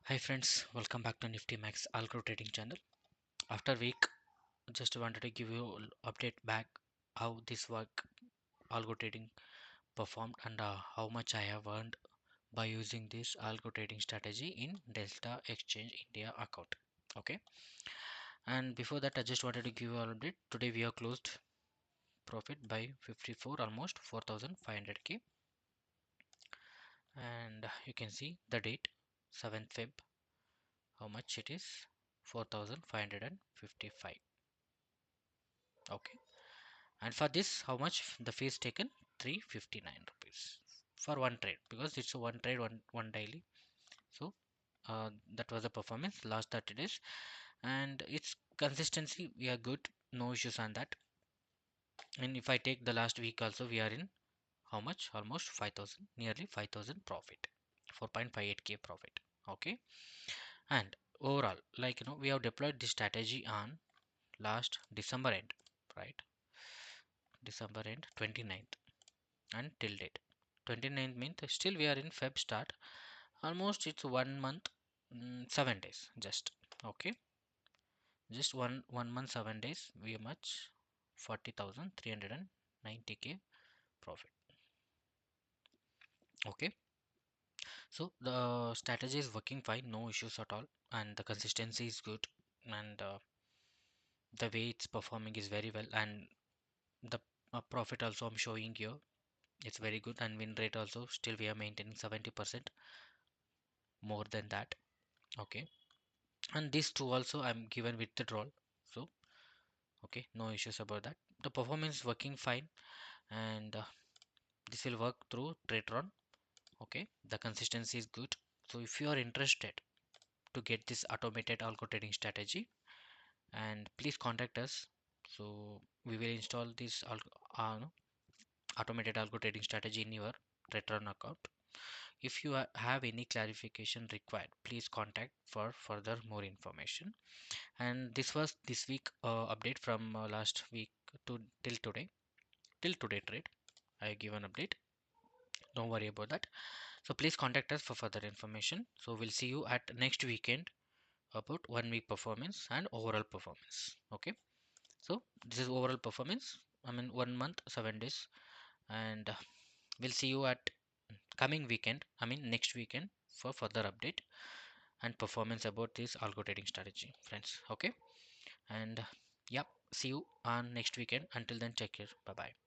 Hi friends, welcome back to Nifty Max Algo trading channel. After a week, just wanted to give you update back how this work algo trading performed and how much I have earned by using this algo trading strategy in Delta Exchange India account. Okay, and before that, I just wanted to give you an update. Today we are closed profit by 54, almost 4,500k, and you can see the date 7th Feb. How much it is? 4,555. Okay. And for this, how much the fees taken? 359 rupees for one trade because it's a one trade, one daily. So that was the performance last 30 days, and its consistency we are good, no issues on that. And if I take the last week also, we are in how much? Almost 5,000, nearly 5,000 profit, 4.58k profit. Okay, and overall, like we have deployed this strategy on last December end, right? December end 29th and till date 29th means still we are in Feb start, almost it's 1 month, 7 days just. Okay, just one month 7 days we are much 40,390k profit. Okay, so the strategy is working fine, no issues at all, and the consistency is good, and the way it's performing is very well, and the profit also I'm showing here, it's very good, and win rate also still we are maintaining 70% more than that. Okay, and these two also I'm given withdrawal. So okay, no issues about that. The performance is working fine, and this will work through Tradetron. Okay, the consistency is good. So if you are interested to get this automated algo trading strategy, and please contact us. So we will install this no, automated algo trading strategy in your Tradetron account. If you have any clarification required, please contact for further more information. And this was this week update from last week to till today trade. I give an update, don't worry about that. So please contact us for further information. So we'll see you at next weekend about 1 week performance and overall performance. Okay, so this is overall performance, I mean 1 month 7 days, and we'll see you at coming weekend, I mean next weekend, for further update and performance about this algo trading strategy, friends. Okay, and yep, see you on next weekend. Until then, take care. Bye bye.